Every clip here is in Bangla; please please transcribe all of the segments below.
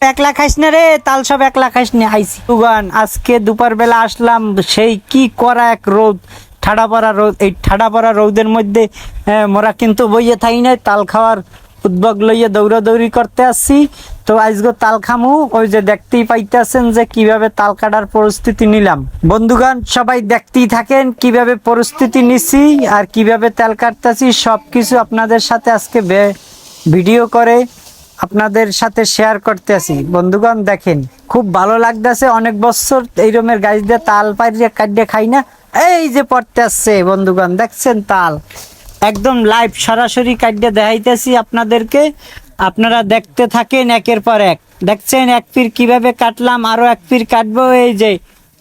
একলা খাইস না রে, তাল সব একলা খাইস না। আইসি উগান আজকে দুপুর বেলা আসলাম, সেই কি করা এক রোদ, ঠাডা পড়া রোদ। এই ঠাডা পড়া রোদের মধ্যে মোরা কিন্তু বইয়ে থাই নাই, তাল খাওয়ার উদ্যোগ লইয়া দৌড়াদৌড়ি করতে আসছি। তো আজকে তাল খামু, ওই যে দেখতেই পাইতেছেন যে কিভাবে তাল কাটার পরিস্থিতি নিলাম। বন্ধুগান সবাই দেখতেই থাকেন কিভাবে পরিস্থিতি নিছি আর কিভাবে তাল কাটতেছি, সবকিছু আপনাদের সাথে আজকে ভিডিও করে আপনাদের সাথে শেয়ার করতে আসি। বন্ধুগণ দেখেন, খুব ভালো লাগতেছে। অনেক বছর এই রকমের গাছ দিয়ে তাল পাইরে কাটিয়ে খাই না। এই যে পড়তে আসছে বন্ধুগণ, দেখছেন তাল একদম লাইভ সরাসরি কাটিয়ে দেখাইতেছি আপনাদেরকে। আপনারা দেখতে থাকেন একের পর এক। দেখছেন এক পীর কিভাবে কাটলাম, আরো এক পীর কাটবো। এই যে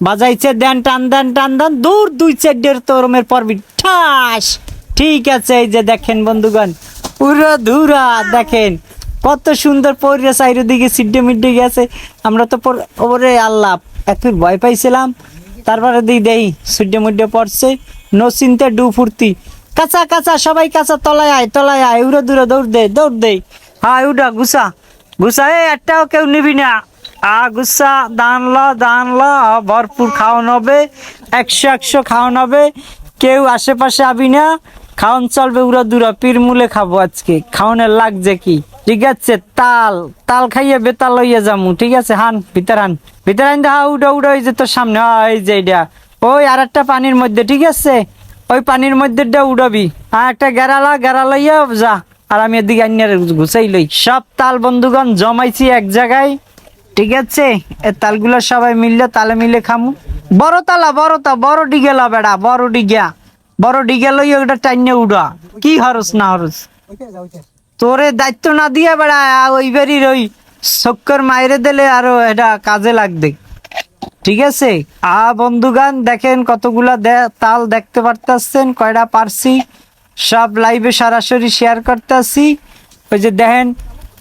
বাজাইছে, দেন টান দেন টান দেন, দূর 2-4 তরমের পরবি ঠাস। ঠিক আছে, এই যে দেখেন বন্ধুগণ, পুরো ধুরা দেখেন কত সুন্দর পরিবেশ, চারিদিকে সিড্ডে মিড্ডে গেছে। আমরা তো ওরে আল্লাহ একটু ভয় পাইছিলাম, তারপরে দেই সিড্ডে মুড্ডে পড়ছে। নো চিন্তা ডু ফুর্তি, কাঁচা কাঁচা সবাই কাঁচা, তলায় আয় তলায় আয়, উড়ে দূরে দৌড় দে। হ্যাঁ উড়া গুসা গুসা, একটাও কেউ নিবি না। গুসা দান ল ভরপুর খাওয়ান হবে, 100 খাওয়ান হবে। কেউ আশেপাশে আবি না, খাওয়ান চলবে উড়া দূরা। পীর মূলে খাবো আজকে, খাওয়ানোর লাগছে কি। ঠিক আছে, তাল খাইয়ে বেতাল লইয়া যামু। ঠিক আছে, হান ভিতর হান দে। হা উড়া ওই যে তোর সামনে, এই যে এইটা ওই আর একটা পানির মধ্যে। ঠিক আছে, ওই পানির মধ্যে উড়াবি। একটা গেরা লইয়া যা, আর আমি এদিকে আইনার ঘুষাই লই। সব তাল বন্ধুগণ জমাইছি এক জায়গায়। ঠিক আছে, এ তালগুলো সবাই তালে মিলে খামু। বড় ডিগেলা বেড়া, বড় ডিগা লইয়া ওটা টাইনে উড়া। কি হরস না হরস, তোরে দায়িত্ব না দিয়া বেড়া ওই বাড়ির ওই চক্কর মাইরে দিলে আরো এটা কাজে লাগবে। ঠিক আছে, বন্ধুগান দেখেন কতগুলা তাল দেখতে পারতেছেন, কয়টা পারছি সব লাইভে সরাসরি শেয়ার করতেছি। ওই যে দেখেন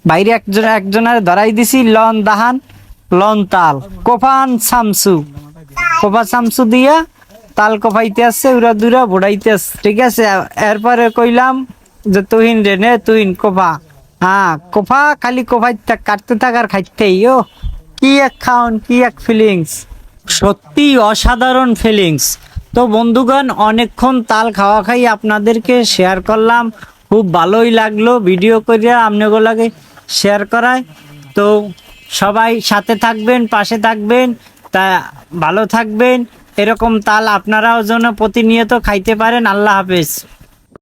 বাইরে একজনের ধরাই দিছি, লন তাল কোফা শামসু দিয়া তাল কোফাইতে আসছে, উড়া দুরা বোড়াইতে আসছে। ঠিক আছে, এরপরে কইলাম যে তুহিন রে নে, তুহিন কোফা। কোফা খালি কোফাই কাটতে থাকার খাইতেই। কি এক খাওন, কি এক ফিলিংস, সত্যি অসাধারণ ফিলিংস। তো বন্ধুগণ অনেকক্ষণ তাল খাওয়া খাই আপনাদেরকে শেয়ার করলাম, খুব ভালোই লাগলো ভিডিও করে আপনাদের লাগে শেয়ার করায়। তো সবাই সাথে থাকবেন, পাশে থাকবেন, তা ভালো থাকবেন। এরকম তাল আপনারাও যেন প্রতিনিয়ত খাইতে পারেন। আল্লাহ হাফেজ।